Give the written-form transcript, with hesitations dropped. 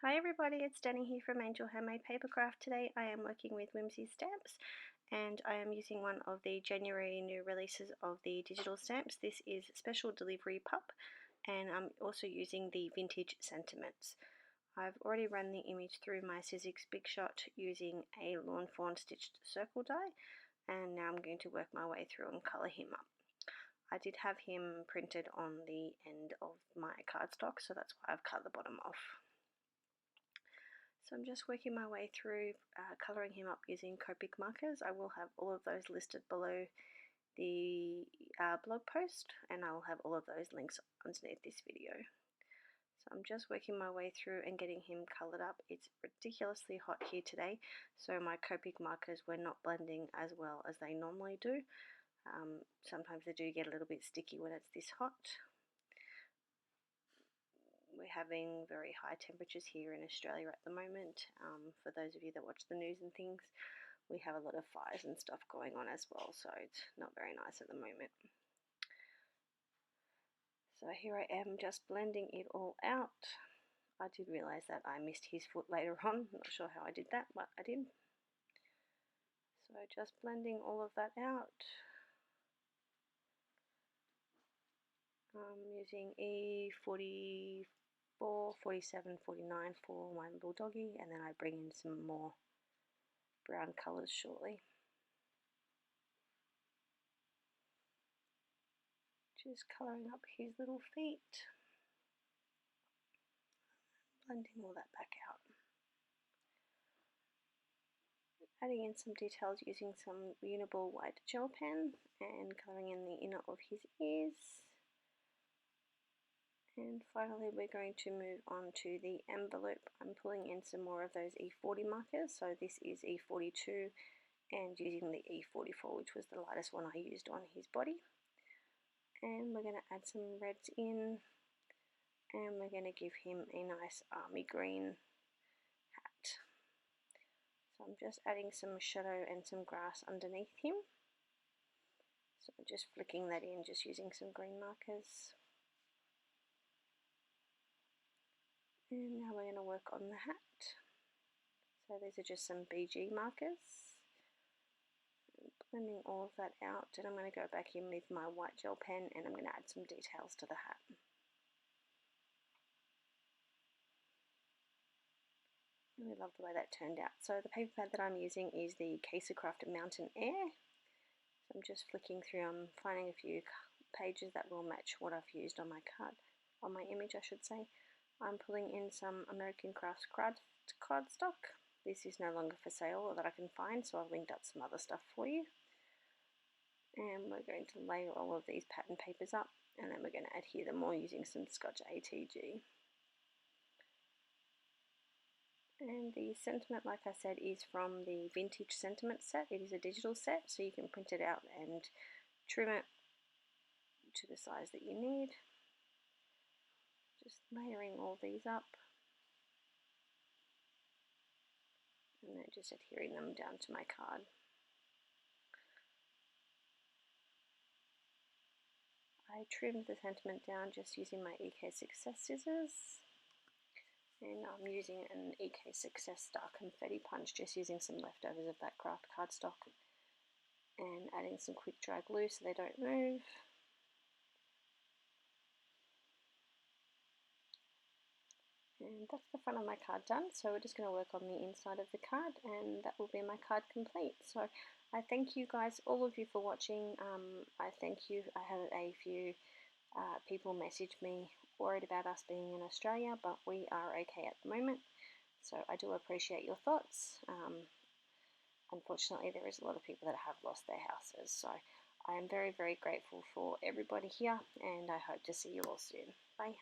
Hi everybody, it's Danny here from Handmade Papercraft. Today I am working with Whimsy stamps and I am using one of the January new releases of the digital stamps. This is Special Delivery Pup and I'm also using the Vintage Sentiments. I've already run the image through my Sizzix Big Shot using a Lawn Fawn stitched circle die, and now I'm going to work my way through and colour him up. I did have him printed on the end of my cardstock, so that's why I've cut the bottom off. So I'm just working my way through colouring him up using Copic markers. I will have all of those listed below the blog post, and I will have all of those links underneath this video. So I'm just working my way through and getting him coloured up. It's ridiculously hot here today, so my Copic markers were not blending as well as they normally do. Sometimes they do get a little bit sticky when it's this hot. We're having very high temperatures here in Australia at the moment. For those of you that watch the news and things, we have a lot of fires and stuff going on as well, so it's not very nice at the moment. So here I am just blending it all out. I did realise that I missed his foot later on. Not sure how I did that, but I did. So just blending all of that out. I'm using E40 47, 49 for my little doggy, and then I bring in some more brown colours shortly. Just colouring up his little feet, blending all that back out. Adding in some details using some Uniball white gel pen and colouring in the inner of his ears. And finally we're going to move on to the envelope. I'm pulling in some more of those E40 markers, so this is E42 and using the E44, which was the lightest one I used on his body. And we're going to add some reds in, and we're going to give him a nice army green hat. So I'm just adding some shadow and some grass underneath him. So I'm just flicking that in, just using some green markers. And now we're going to work on the hat. So these are just some BG markers. Blending all of that out, and I'm going to go back in with my white gel pen and I'm going to add some details to the hat. Really love the way that turned out. So the paper pad that I'm using is the Kaisercraft Mountain Air. So I'm just flicking through, I'm finding a few pages that will match what I've used on my card, on my image I should say. I'm pulling in some American Crafts cardstock. This is no longer for sale or that I can find, so I've linked up some other stuff for you. And we're going to layer all of these pattern papers up, and then we're going to adhere them all using some Scotch ATG. And the sentiment, like I said, is from the Vintage Sentiment set. It is a digital set, so you can print it out and trim it to the size that you need. Just layering all these up and then just adhering them down to my card. I trimmed the sentiment down just using my EK Success scissors, and I'm using an EK Success Star Confetti Punch, just using some leftovers of that craft cardstock and adding some quick dry glue so they don't move. And that's the front of my card done, so we're just going to work on the inside of the card, and that will be my card complete. So I thank you guys, all of you, for watching. I thank you. I had a few people message me worried about us being in Australia, but we are okay at the moment, so I do appreciate your thoughts. Unfortunately, there is a lot of people that have lost their houses, so I am very, very grateful for everybody here, and I hope to see you all soon. Bye.